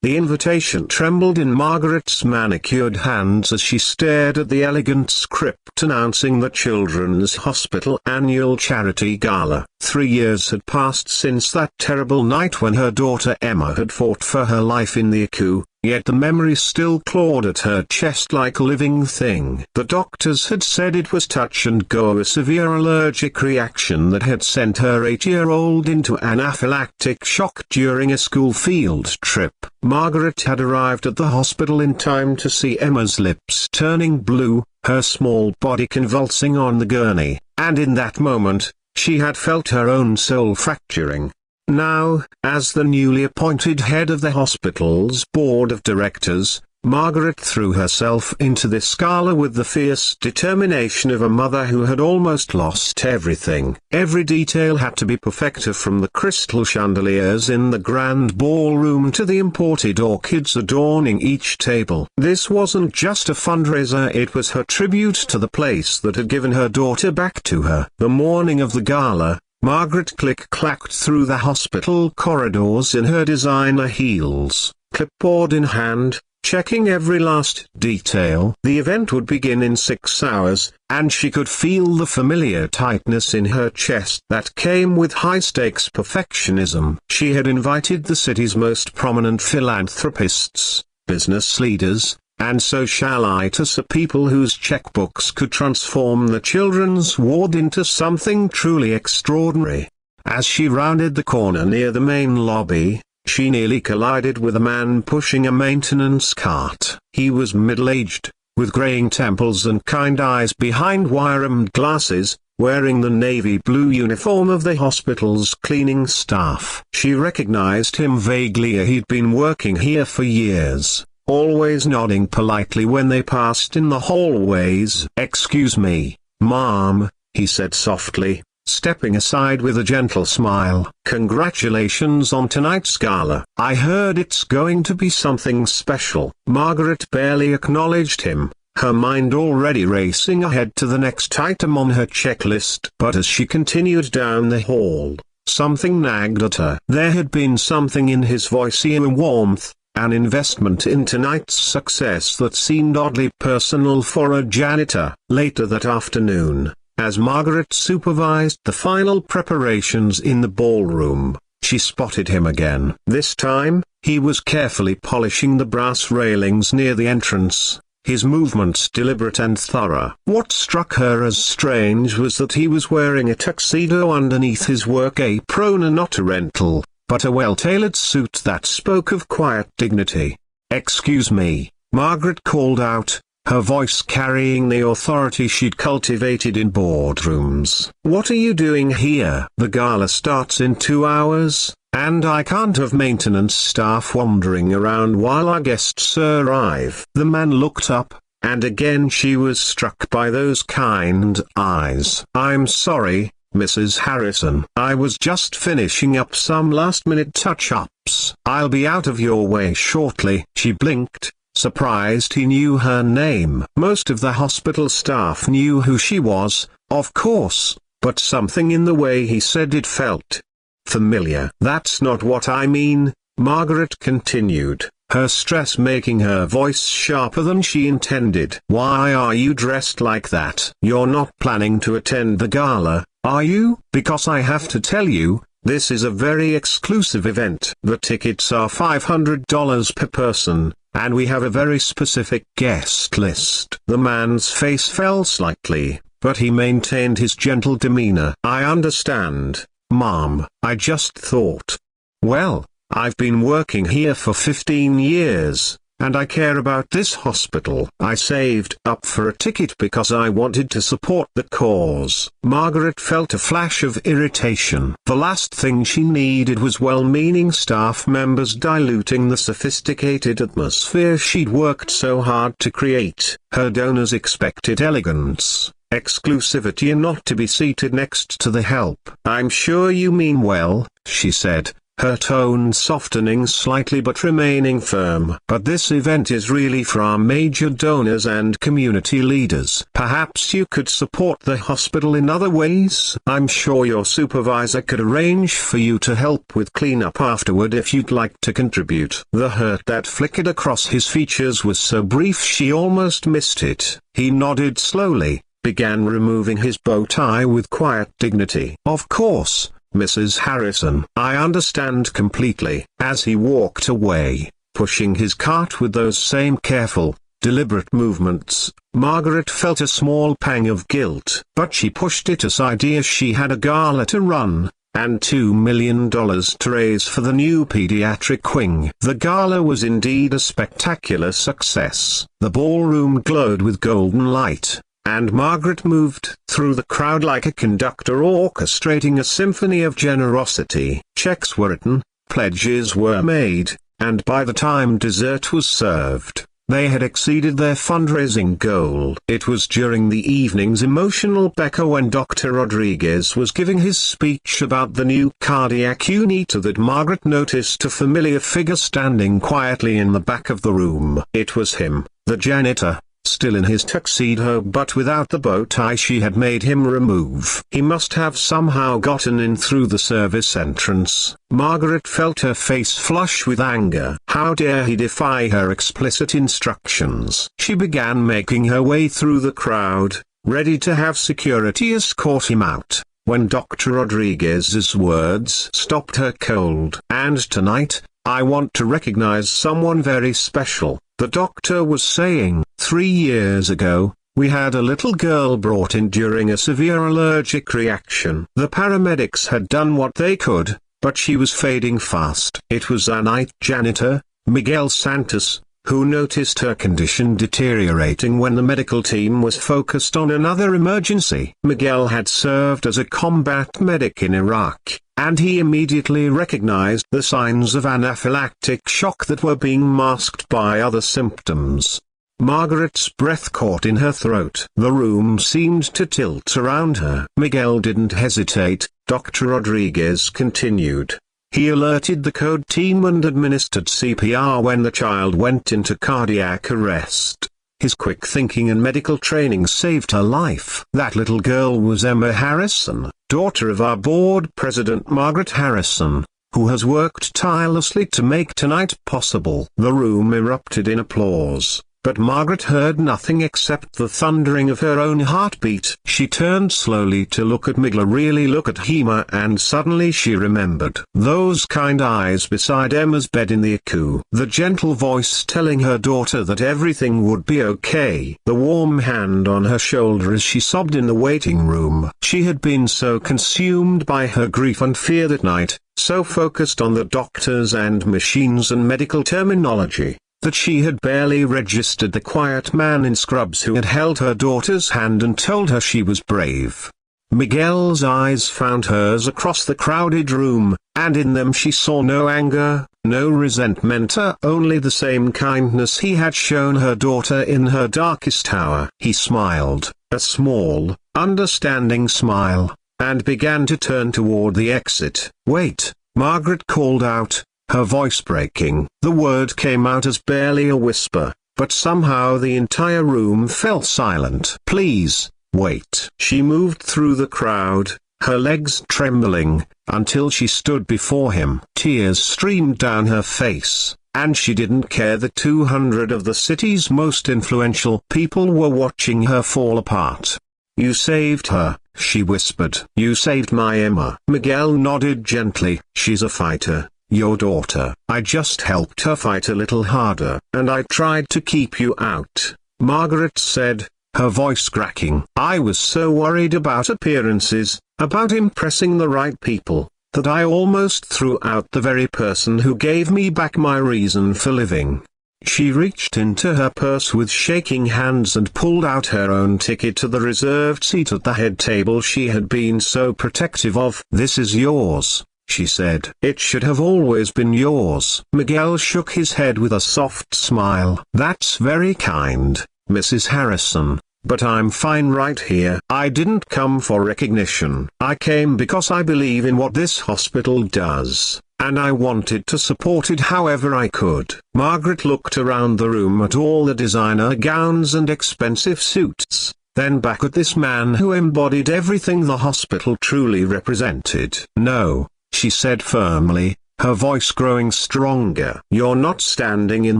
The invitation trembled in Margaret's manicured hands as she stared at the elegant script announcing the Children's Hospital Annual Charity Gala. 3 years had passed since that terrible night when her daughter Emma had fought for her life in the ICU, yet the memory still clawed at her chest like a living thing. The doctors had said it was touch and go, a severe allergic reaction that had sent her 8-year-old into anaphylactic shock during a school field trip. Margaret had arrived at the hospital in time to see Emma's lips turning blue, her small body convulsing on the gurney, and in that moment, she had felt her own soul fracturing. Now, as the newly appointed head of the hospital's board of directors, Margaret threw herself into this gala with the fierce determination of a mother who had almost lost everything. Every detail had to be perfected, from the crystal chandeliers in the grand ballroom to the imported orchids adorning each table. This wasn't just a fundraiser, it was her tribute to the place that had given her daughter back to her. The morning of the gala, Margaret click-clacked through the hospital corridors in her designer heels, clipboard in hand, checking every last detail. The event would begin in 6 hours, and she could feel the familiar tightness in her chest that came with high-stakes perfectionism. She had invited the city's most prominent philanthropists, business leaders, and socialites, people whose checkbooks could transform the children's ward into something truly extraordinary. As she rounded the corner near the main lobby, she nearly collided with a man pushing a maintenance cart. He was middle-aged, with graying temples and kind eyes behind wire-rimmed glasses, wearing the navy blue uniform of the hospital's cleaning staff. She recognized him vaguely. He'd been working here for years, always nodding politely when they passed in the hallways. "Excuse me, Mom," he said softly, stepping aside with a gentle smile. "Congratulations on tonight's gala. I heard it's going to be something special." Margaret barely acknowledged him, her mind already racing ahead to the next item on her checklist. But as she continued down the hall, something nagged at her. There had been something in his voice, a warmth, an investment in tonight's success that seemed oddly personal for a janitor. Later that afternoon, as Margaret supervised the final preparations in the ballroom, she spotted him again. This time, he was carefully polishing the brass railings near the entrance, his movements deliberate and thorough. What struck her as strange was that he was wearing a tuxedo underneath his work apron, and not a rental, but a well-tailored suit that spoke of quiet dignity. "Excuse me," Margaret called out, her voice carrying the authority she'd cultivated in boardrooms. "What are you doing here? The gala starts in 2 hours, and I can't have maintenance staff wandering around while our guests arrive." The man looked up, and again she was struck by those kind eyes. "I'm sorry, Mrs. Harrison. I was just finishing up some last-minute touch-ups. I'll be out of your way shortly." She blinked, surprised he knew her name. Most of the hospital staff knew who she was, of course, but something in the way he said it felt familiar. "That's not what I mean," Margaret continued, her stress making her voice sharper than she intended. "Why are you dressed like that? You're not planning to attend the gala, are you?" "Because I have to tell you, this is a very exclusive event. The tickets are $500 per person, and we have a very specific guest list." The man's face fell slightly, but he maintained his gentle demeanor. "I understand, Mom. I just thought. Well, I've been working here for 15 years, and I care about this hospital. I saved up for a ticket because I wanted to support the cause." Margaret felt a flash of irritation. The last thing she needed was well-meaning staff members diluting the sophisticated atmosphere she'd worked so hard to create. Her donors expected elegance, exclusivity, and not to be seated next to the help. "I'm sure you mean well," she said, her tone softening slightly but remaining firm. "But this event is really for our major donors and community leaders. Perhaps you could support the hospital in other ways. I'm sure your supervisor could arrange for you to help with cleanup afterward if you'd like to contribute." The hurt that flickered across his features was so brief she almost missed it. He nodded slowly, began removing his bow tie with quiet dignity. "Of course, Mrs. Harrison. I understand completely." As he walked away, pushing his cart with those same careful, deliberate movements, Margaret felt a small pang of guilt. But she pushed it aside as she had a gala to run, and $2 million to raise for the new pediatric wing. The gala was indeed a spectacular success. The ballroom glowed with golden light, and Margaret moved through the crowd like a conductor orchestrating a symphony of generosity. Checks were written, pledges were made, and by the time dessert was served, they had exceeded their fundraising goal. It was during the evening's emotional Becca when Dr. Rodriguez was giving his speech about the new cardiac unit that Margaret noticed a familiar figure standing quietly in the back of the room. It was him, the janitor, still in his tuxedo but without the bow tie she had made him remove. He must have somehow gotten in through the service entrance. Margaret felt her face flush with anger. How dare he defy her explicit instructions? She began making her way through the crowd, ready to have security escort him out, when Dr. Rodriguez's words stopped her cold. "And tonight, I want to recognize someone very special," the doctor was saying. 3 years ago, we had a little girl brought in during a severe allergic reaction. The paramedics had done what they could, but she was fading fast. It was our night janitor, Miguel Santos, who noticed her condition deteriorating when the medical team was focused on another emergency. Miguel had served as a combat medic in Iraq, and he immediately recognized the signs of anaphylactic shock that were being masked by other symptoms. Margaret's breath caught in her throat. The room seemed to tilt around her. Miguel didn't hesitate, Dr. Rodriguez continued. He alerted the code team and administered CPR when the child went into cardiac arrest. His quick thinking and medical training saved her life. That little girl was Emma Harrison, daughter of our board president Margaret Harrison, who has worked tirelessly to make tonight possible. The room erupted in applause, but Margaret heard nothing except the thundering of her own heartbeat. She turned slowly to look at Miguel, really look at Hema, and suddenly she remembered those kind eyes beside Emma's bed in the ICU. The gentle voice telling her daughter that everything would be okay. The warm hand on her shoulder as she sobbed in the waiting room. She had been so consumed by her grief and fear that night, so focused on the doctors and machines and medical terminology, that she had barely registered the quiet man in scrubs who had held her daughter's hand and told her she was brave. Miguel's eyes found hers across the crowded room, and in them she saw no anger, no resentment, only the same kindness he had shown her daughter in her darkest hour. He smiled, a small, understanding smile, and began to turn toward the exit. "Wait," Margaret called out, her voice breaking. The word came out as barely a whisper, but somehow the entire room fell silent. "Please, wait." She moved through the crowd, her legs trembling, until she stood before him. Tears streamed down her face, and she didn't care that 200 of the city's most influential people were watching her fall apart. "You saved her," she whispered. "You saved my Emma." Miguel nodded gently. "She's a fighter, your daughter. I just helped her fight a little harder. And I tried to keep you out," Margaret said, her voice cracking. "I was so worried about appearances, about impressing the right people, that I almost threw out the very person who gave me back my reason for living." She reached into her purse with shaking hands and pulled out her own ticket to the reserved seat at the head table she had been so protective of. "This is yours," she said. "It should have always been yours." Miguel shook his head with a soft smile. "That's very kind, Mrs. Harrison, but I'm fine right here. I didn't come for recognition. I came because I believe in what this hospital does. and I wanted to support it however I could. Margaret looked around the room at all the designer gowns and expensive suits, then back at this man who embodied everything the hospital truly represented. "No," she said firmly, her voice growing stronger. "You're not standing in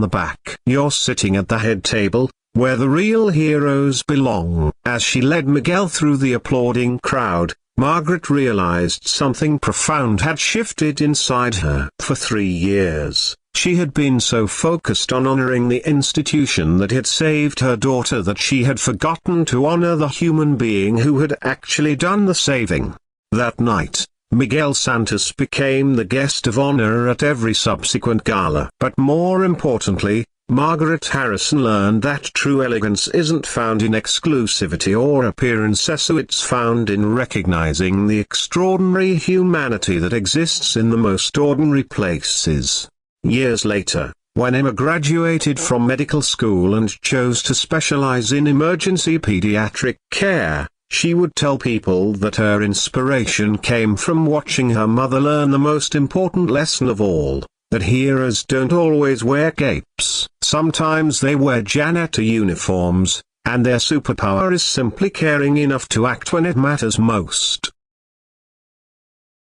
the back. You're sitting at the head table, where the real heroes belong." As she led Miguel through the applauding crowd, Margaret realized something profound had shifted inside her. For 3 years, she had been so focused on honoring the institution that had saved her daughter that she had forgotten to honor the human being who had actually done the saving. That night, Miguel Santos became the guest of honor at every subsequent gala. But more importantly, Margaret Harrison learned that true elegance isn't found in exclusivity or appearances, it's found in recognizing the extraordinary humanity that exists in the most ordinary places. Years later, when Emma graduated from medical school and chose to specialize in emergency pediatric care, she would tell people that her inspiration came from watching her mother learn the most important lesson of all, that heroes don't always wear capes. Sometimes they wear janitor uniforms, and their superpower is simply caring enough to act when it matters most.